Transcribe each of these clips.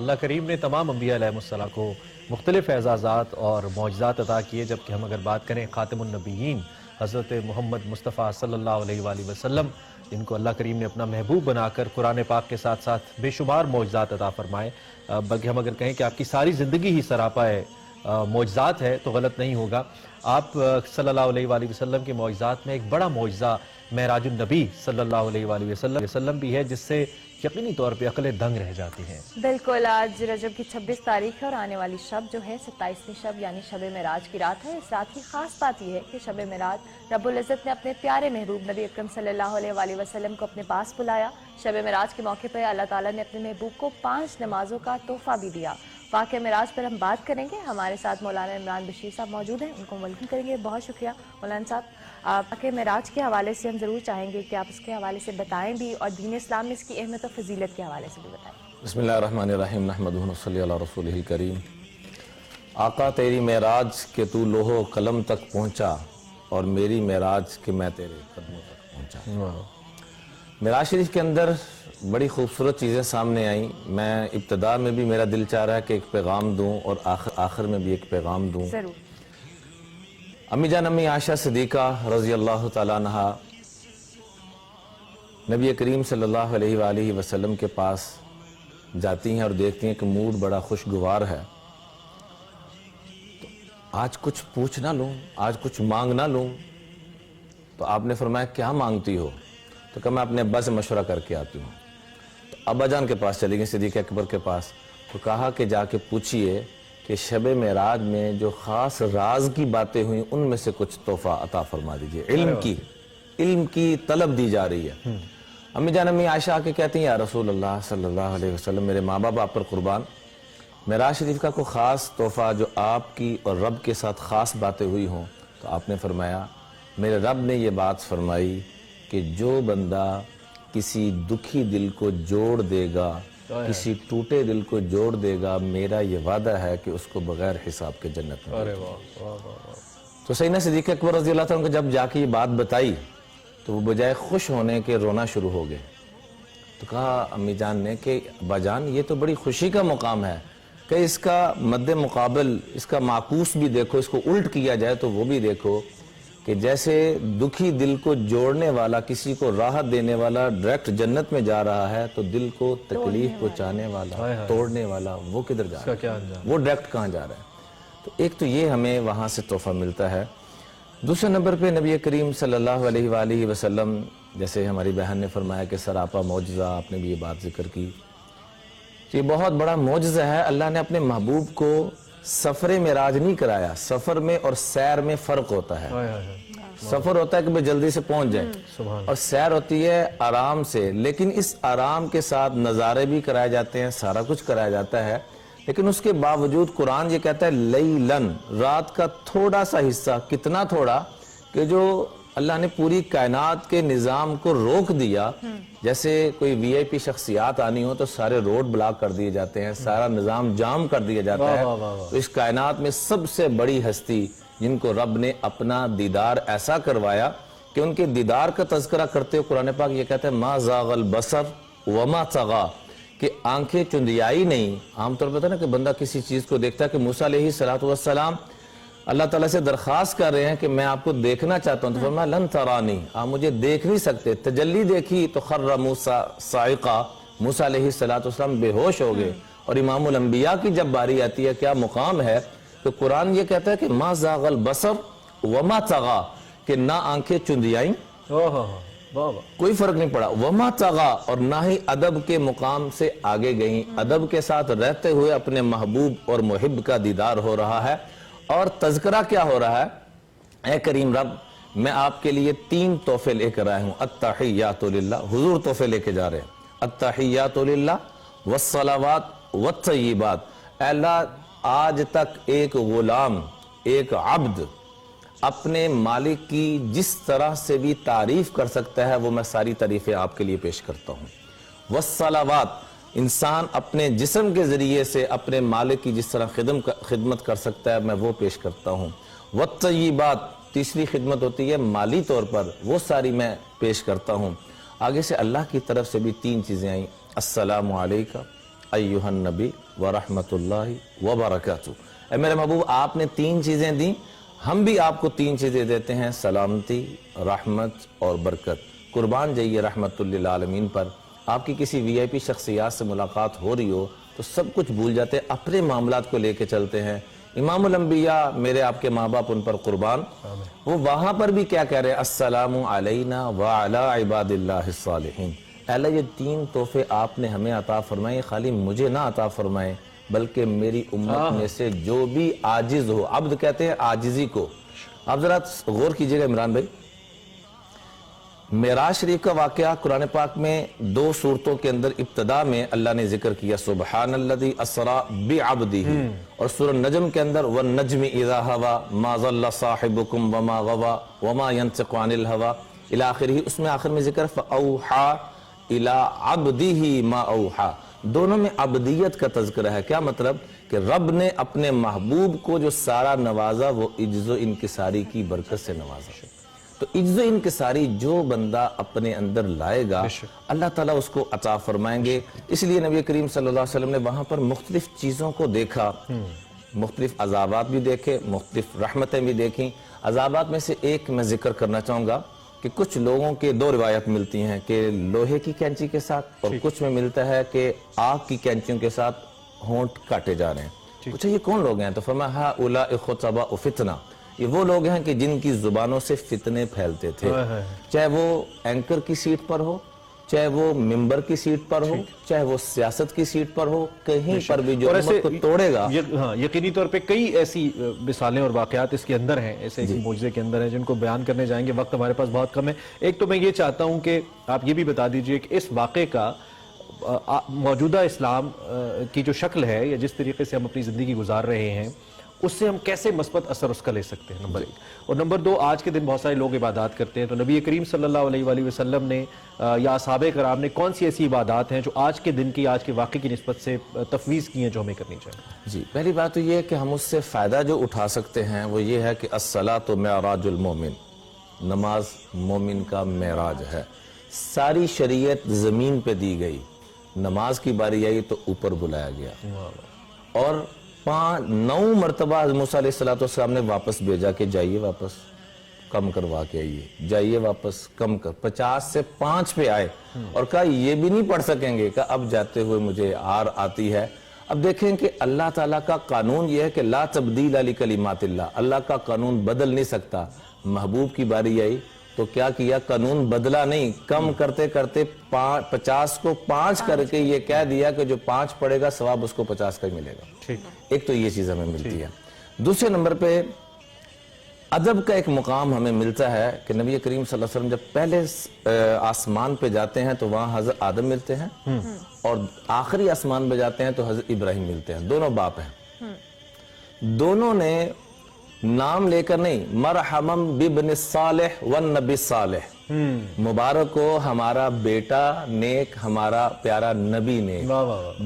اللہ کریم نے تمام انبیاء علیہ السلام کو مختلف اعزازات اور معجزات عطا کیے، جبکہ ہم اگر بات کریں خاتم النبیین حضرت محمد مصطفیٰ صلی اللہ علیہ وآلہ وسلم، جن کو اللہ کریم نے اپنا محبوب بنا کر قرآن پاک کے ساتھ ساتھ بے شمار معجزات عطا فرمائے، بلکہ ہم اگر کہیں کہ آپ کی ساری زندگی ہی سراپا معجزات ہے تو غلط نہیں ہوگا۔ آپ صلی اللہ علیہ وآلہ وسلم کے معجزات میں ایک بڑا معجزہ معراج النبی صلی اللہ علیہ وآلہ وسلم بھی ہے، جس سے یقینی طور پہ عقلیں دنگ رہ جاتی ہیں۔ بالکل، آج رجب کی 26 تاریخ ہے اور آنے والی شب جو ہے 27ویں شب یعنی شب معراج کی رات ہے۔ اس رات کی خاص بات یہ ہے کہ شب معراج رب العزت نے اپنے پیارے محبوب نبی اکرم صلی اللہ علیہ وآلہ وسلم کو اپنے پاس بلایا۔ شب معراج کے موقع پر اللہ تعالیٰ نے اپنے محبوب کو 5 نمازوں کا تحفہ بھی دیا۔ واقعہ معراج پر ہم بات کریں گے، ہمارے ساتھ مولانا عمران بشیر صاحب موجود ہیں، ان کو ویلکم کریں گے۔ بہت شکریہ مولانا صاحب۔ واقعہ معراج کے حوالے سے ہم ضرور چاہیں گے کہ آپ اس کے حوالے سے بتائیں بھی، اور دین اسلام میں اس کی اہمیت و فضیلت کے حوالے سے بھی بتائیں۔ بسم اللہ الرحمن الرحیم، نحمدہ و صلی علی رسولہ الکریم۔ آقا تیری معراج کہ تو لوح و قلم تک پہنچا، اور میری معراج کہ میں تیرے قدموں تک پہنچا۔ معراج شریف کے اندر بڑی خوبصورت چیزیں سامنے آئیں۔ میں ابتدا میں بھی میرا دل چاہ رہا ہے کہ ایک پیغام دوں، اور آخر میں بھی ایک پیغام دوں۔ ضرور۔ امی جان امی عائشہ صدیقہ رضی اللہ تعالیٰ عنہا نبی کریم صلی اللہ علیہ وآلہ وسلم کے پاس جاتی ہیں اور دیکھتی ہیں کہ موڈ بڑا خوشگوار ہے، تو آج کچھ پوچھ نہ لوں، آج کچھ مانگ نہ لوں۔ تو آپ نے فرمایا کیا مانگتی ہو؟ تو کہا میں اپنے ابا سے مشورہ کر کے آتی ہوں۔ تو ابا جان کے پاس چلی گئی، صدیق اکبر کے پاس، تو کہا کہ جا کے پوچھئے کہ شب معراج میں جو خاص راز کی باتیں ہوئیں ان میں سے کچھ تحفہ عطا فرما دیجئے، علم کی طلب دی جا رہی ہے۔ امی جان امی عائشہ کے کہتی ہیں یا رسول اللہ صلی اللہ علیہ وسلم، میرے ماں باپ آپ پر قربان، معراج شریف کا کوئی خاص تحفہ جو آپ کی اور رب کے ساتھ خاص باتیں ہوئی ہوں؟ تو آپ نے فرمایا میرے رب نے یہ بات فرمائی کہ جو بندہ کسی دکھی دل کو جوڑ دے گا، کسی ٹوٹے دل کو جوڑ دے گا، میرا یہ وعدہ ہے کہ اس کو بغیر حساب کے جنت میں دے دوں۔ تو سیدنا صدیق اکبر رضی اللہ عنہ کو جب جا کے یہ بات بتائی تو وہ بجائے خوش ہونے کے رونا شروع ہو گئے۔ تو کہا امی جان نے کہ ابا جان یہ تو بڑی خوشی کا مقام ہے، کہ اس کا مد مقابل، اس کا معکوس بھی دیکھو، اس کو الٹ کیا جائے تو وہ بھی دیکھو کہ جیسے دکھی دل کو جوڑنے والا، کسی کو راحت دینے والا ڈائریکٹ جنت میں جا رہا ہے، تو دل کو تکلیف پہنچانے والا، توڑنے والا، وہ کدھر جا رہا ہے؟ وہ ڈائریکٹ کہاں جا رہا ہے؟ تو ایک تو یہ ہمیں وہاں سے تحفہ ملتا ہے۔ دوسرے نمبر پہ نبی کریم صلی اللہ علیہ وآلہ وسلم، جیسے ہماری بہن نے فرمایا کہ سراپا معجزہ، آپ نے بھی یہ بات ذکر کی، یہ بہت بڑا معجزہ ہے۔ اللہ نے اپنے محبوب کو سفر معراج نہیں کرایا۔ سفر میں اور سیر میں فرق ہوتا ہے۔ سفر ہوتا ہے کہ بھئی جلدی سے پہنچ جائیں، اور سیر ہوتی ہے آرام سے، لیکن اس آرام کے ساتھ نظارے بھی کرائے جاتے ہیں، سارا کچھ کرایا جاتا ہے، لیکن اس کے باوجود قرآن یہ کہتا ہے لیلن، رات کا تھوڑا سا حصہ، کتنا تھوڑا کہ جو اللہ نے پوری کائنات کے نظام کو روک دیا۔ جیسے کوئی وی آئی پی شخصیات آنی ہو تو سارے روڈ بلاک کر دیے جاتے ہیں، سارا نظام جام کر دیا جاتا ہے۔ تو اس کائنات میں سب سے بڑی ہستی جن کو رب نے اپنا دیدار ایسا کروایا کہ ان کے دیدار کا تذکرہ کرتے ہوئے قرآن پاک یہ کہتا ہے ما زاغ البصر وما طغى، کہ آنکھیں چندیائی نہیں۔ عام طور پر نا کہ بندہ کسی چیز کو دیکھتا ہے کہ موسیٰ علیہ السلام اللہ تعالیٰ سے درخواست کر رہے ہیں کہ میں آپ کو دیکھنا چاہتا ہوں، تو فرمایا لن ترانی، آپ مجھے دیکھ نہیں سکتے۔ تجلی دیکھی تو خر موسیٰ صاعقہ، موسیٰ علیہ السلام بے ہوش ہو گئے۔ اور امام الانبیاء کی جب باری آتی ہے، کیا مقام ہے، تو قرآن یہ کہتا ہے کہ ما زاغ البصر وما طغى، کہ نہ آنکھیں چندیائیں، کوئی فرق نہیں پڑا، وما طغى، اور نہ ہی ادب کے مقام سے آگے گئیں، ادب کے ساتھ رہتے ہوئے اپنے محبوب اور محب کا دیدار ہو رہا ہے۔ اور تذکرہ کیا ہو رہا ہے؟ اے کریم رب، میں آپ کے لیے 3 تحفے لے کر آئے ہوں۔ التحیات للہ، حضور تحفے لے کے جا رہے ہیں۔ التحیات للہ والصلوات والطیبات۔ اے اللہ، آج تک ایک غلام، ایک عبد اپنے مالک کی جس طرح سے بھی تعریف کر سکتا ہے، وہ میں ساری تعریفیں آپ کے لیے پیش کرتا ہوں۔ والصلوات، انسان اپنے جسم کے ذریعے سے اپنے مالک کی جس طرح خدمت کر سکتا ہے، میں وہ پیش کرتا ہوں۔ والطیبات، تیسری خدمت ہوتی ہے مالی طور پر، وہ ساری میں پیش کرتا ہوں۔ آگے سے اللہ کی طرف سے بھی 3 چیزیں آئیں، السلام علیکہ अय्युहन नबी व रहमतुल्लाहि व बरकातुहू। ऐ मेरे महबूब, आपने 3 चीजें दी, हम भी आपको 3 चीजें देते हैं, सलामती, रहमत और बरकत। कुर्बान जाइए रहमतुल लिल आलमीन पर। आपकी किसी वीआईपी शख्सियत से मुलाकात हो रही हो तो सब कुछ भूल जाते हैं, अपने मामलात को लेके चलते हैं। इमामुल अंबिया, मेरे आपके माँ बाप उन पर कुर्बान, वो वहां पर भी क्या कह रहे हैं, अस्सलामु अलैना व अला इबादिल्लाहिस सालिहीन। अल्लाह, ये 3 तोहफे आपने हमें अता फरमाए, खाली मुझे ना अता फरमाए बल्कि मेरी उम्मत में से जो भी आजिज हो, अब्द कहते हैं आजिजी को। आप जरा गौर कीजिएगा इमरान भाई, मेराज शरीफ का वाकया कुरान पाक में 2 सूरतों के अंदर इब्तदा में अल्लाह ने जिक्र किया, सुब्हानल्लज़ी अस्रा बिअब्दिही, और सूरह नजम के अंदर वन नज्मि इज़ा हवा मा ज़ल्ला साहिबुकुम वमा गवा वमा यंतिक़ु अनिल हवा इला आखिरिही। उसमें आखिर में जिक्र फ़अौहा इला अब्दिही मा औहा। दोनों में अब्दियत का तज़किरा है। क्या मतलब कि रब ने अपने महबूब को जो सारा नवाजा वो इज्ज़ो इनकिसारी की बरकत से नवाजा। तो इज्ज़ो इनकिसारी जो बंदा अपने अंदर लाएगा अल्लाह ताला उसको अता फरमाएंगे। इसलिए नबी करीम सल्लल्लाहु अलैहि वसल्लम ने वहां पर मुख्तलिफ चीज़ों को देखा, मुख्तलिफ अज़ाबात भी देखे, मुख्तलिफ रहमतें भी देखी। अज़ाबात में से एक मैं जिक्र करना चाहूँगा कि कुछ लोगों के 2 रिवायत मिलती हैं कि लोहे की कैंची के साथ, और कुछ में मिलता है कि आग की कैंचियों के साथ होंठ काटे जा रहे हैं। पूछा ये कौन लोग हैं? तो फरमाया हा उला खुतबा फितना, ये वो लोग हैं कि जिनकी जुबानों से फितने फैलते थे, चाहे वो एंकर की सीट पर हो, चाहे वो मिंबर की सीट पर हो, चाहे वो सियासत की सीट पर हो, कहीं पर भी जो उम्मत को तोड़ेगा। हाँ, यकीनी तौर पे कई ऐसी मिसालें और वाकयात इसके अंदर हैं, ऐसे मौजज़े के अंदर हैं जिनको बयान करने जाएंगे, वक्त हमारे पास बहुत कम है। एक तो मैं ये चाहता हूँ कि आप ये भी बता दीजिए कि इस वाक़े का मौजूदा इस्लाम की जो शक्ल है या जिस तरीके से हम अपनी ज़िंदगी गुजार रहे हैं उससे हम कैसे मस्बत असर उसका ले सकते हैं, नंबर 1। और नंबर 2, आज के दिन बहुत सारे लोग इबादत करते हैं, तो नबी करीम सल्लल्लाहु अलैहि वसल्लम ने या असहाबे कराम ने कौन सी ऐसी इबादत हैं जो आज के दिन की, आज के वाक़े की निस्बत से तफवीज़ की हैं जो हमें करनी चाहिए? जी, पहली बात तो ये है कि हम उससे फ़ायदा जो उठा सकते हैं वो ये है कि अस्सलातु मेराजुल मोमिन, नमाज मोमिन का मेराज है। सारी शरीयत ज़मीन पे दी गई, नमाज की बारी आई तो ऊपर बुलाया गया, और 9 मरतबा मूसा अलैहिस्सलाम ने वापस भेजा कि जाइए वापस कम करवा के आइए, जाइए वापस कम कर, 50 से 5 पे आए और कहा ये भी नहीं पढ़ सकेंगे, कहा अब जाते हुए मुझे आर आती है। अब देखें कि अल्लाह ताला का कानून यह है कि ला तब्दील अली कलिमातिल्लाह, अल्लाह का कानून बदल नहीं सकता। महबूब की बारी आई तो क्या किया, कानून बदला नहीं, कम करते करते 50 को 5 करके ये कह दिया कि जो 5 पढ़ेगा सवाब उसको 50 का ही मिलेगा। ठीक, एक तो ये चीज हमें मिलती है। दूसरे नंबर पे अदब का एक मुकाम हमें मिलता है कि नबी करीम सल्लल्लाहु अलैहि वसल्लम जब पहले आसमान पे जाते हैं तो वहां हजरत आदम मिलते हैं, और आखिरी आसमान पे जाते हैं तो हजरत इब्राहिम मिलते हैं। दोनों बाप हैं, दोनों ने नाम लेकर नहीं, मरहमम बिब्न सालेह वन नबी सालेह, मुबारक हो हमारा बेटा नेक, हमारा प्यारा नबी नेक।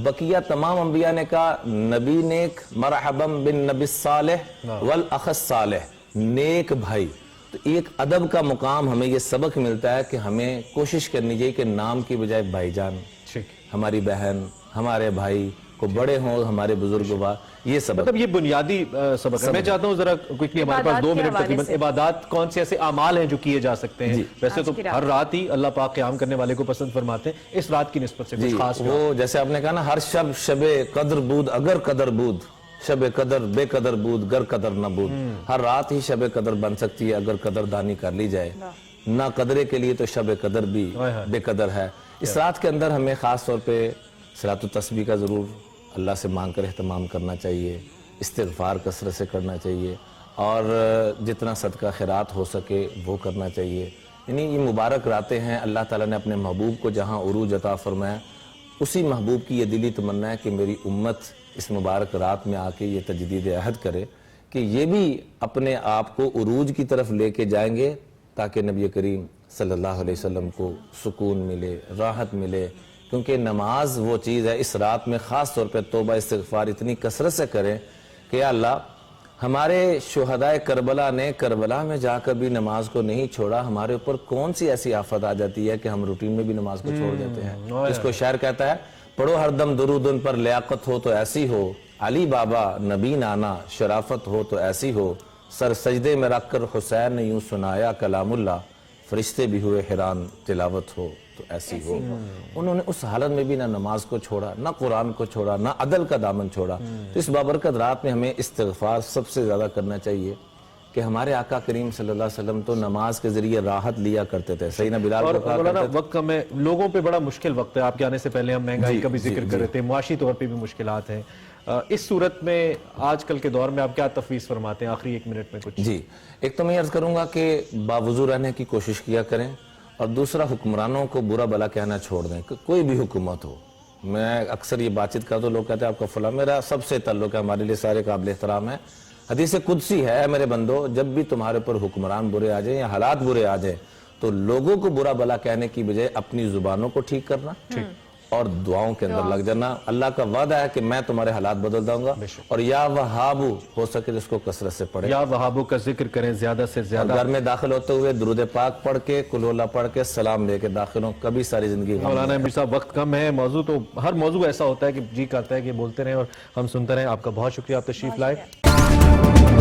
बकिया तमाम अंबिया ने कहा नबी नेक, मरहबम बिन नबी सालेह वल अखस सालेह, नेक भाई। तो एक अदब का मुकाम हमें ये सबक मिलता है कि हमें कोशिश करनी चाहिए कि नाम की बजाय भाईजान, हमारी बहन, हमारे भाई को बड़े हों, हमारे बुजुर्ग हुआ, ये सब मतलब ये बुनियादी सबक है। मैं चाहता हूँ जरा क्विकली, हमारे पास 2 मिनट तकरीबन, इबादत कौन से ऐसे अमाल हैं जो किए जा सकते हैं? वैसे तो हर रात ही अल्लाह पाक क़याम करने वाले को पसंद फरमाते हैं, इस रात की निस्बत से कुछ खास? वो जैसे आपने कहा ना, हर शब शबे कदर बूद अगर कदर बूद, शबे कदर बेकदर बूद गर कदर न बूद। हर रात ही शबे कदर बन सकती है अगर कदरदानी कर ली जाए। ना कदरे के लिए तो शबे कदर भी बेकदर है। इस रात के अंदर हमें खास तौर पे सलातु तस्बीह का जरूर अल्लाह से मांग कर एहतमाम करना चाहिए, इस्तिग़फ़ार कसरत से करना चाहिए, और जितना सदका खैरात हो सके वो करना चाहिए। यानी ये मुबारक रातें हैं, अल्लाह ताला ने अपने महबूब को जहाँ उरूज अता फरमाया, उसी महबूब की ये दिली तमन्ना है कि मेरी उम्मत इस मुबारक रात में आके ये तजदीद अहद करे कि ये भी अपने आप को उरूज की तरफ लेके जाएंगे, ताकि नबी करीम सल्लल्लाहु अलैहि वसल्लम को सुकून मिले, राहत मिले। क्योंकि नमाज वो चीज़ है, इस रात में ख़ास तौर पे तौबा इस्तिग़फ़ार इतनी कसरत से करें कि अल्लाह, हमारे शुहदाए करबला ने करबला में जाकर भी नमाज को नहीं छोड़ा, हमारे ऊपर कौन सी ऐसी आफत आ जाती है कि हम रूटीन में भी नमाज को छोड़ देते हैं। जिसको शायर कहता है पढ़ो हरदम दुरूद उन पर, लियाकत हो तो ऐसी हो, अली बाबा नबी नाना शराफत हो तो ऐसी हो, सर सजदे में रखकर हुसैन ने यूं सुनाया कलामुल्लाह, फरिश्ते भी हुए हैरान तिलावत हो तो ऐसी हो। उन्होंने उस हालत में भी ना नमाज को छोड़ा, ना कुरान को छोड़ा, ना अदल का दामन छोड़ा। तो इस बाबरकत रात में हमें इस्तिग़फ़ार सबसे ज़्यादा करना चाहिए कि हमारे आका करीम सल्लल्लाहु अलैहि वसल्लम तो नमाज के जरिए राहत लिया करते थे। सही ना बिलाल और को कहा मौलाना करते थे। वक्त कम है, लोगों पे बड़ा मुश्किल वक्त है। आपके आने से पहले हम महंगाई जी, का भी जी, जिक्र जी। कर रहे थे, मुआशी तौर पे भी मुश्किलात हैं। इस सूरत में आजकल के दौर में आप क्या तफवीज़ फरमाते हैं आखिरी 1 मिनट में कुछ? जी, एक तो मैं अर्ज करूंगा कि बावजू रहने की कोशिश किया करें, और दूसरा हुक्मरानों को बुरा भला कहना छोड़ दें। कोई भी हुकूमत हो, मैं अक्सर ये बातचीत करता हूं, लोग कहते हैं आपका फला, मेरा सबसे ताल्लुक है, हमारे लिए सारे काबिल एहतराम है। हदीस कुदसी है मेरे बंदो, जब भी तुम्हारे ऊपर हुक्मरान बुरे आ जाए या हालात बुरे आ जाए तो लोगों को बुरा भला कहने की बजाय अपनी जुबानों को ठीक करना और दुआओं के अंदर लग जाना। अल्लाह का वादा है कि मैं तुम्हारे हालात बदल दूंगा। और या वहाबू हो सके जिसको कसरत से पढ़े, या वहाबू का जिक्र करें ज्यादा से ज्यादा। घर में दाखिल होते हुए दुरूद पाक पढ़ के, कुल हुवल्लाह पढ़ के सलाम लेके दाखिल हो, कभी सारी जिंदगी गम मौलाना अमीर साहब वक्त कम है, मौजू तो हर मौजू ऐसा होता है कि जी करता है कि बोलते रहें और हम सुनते रहें। आपका बहुत शुक्रिया, आप तशरीफ लाए।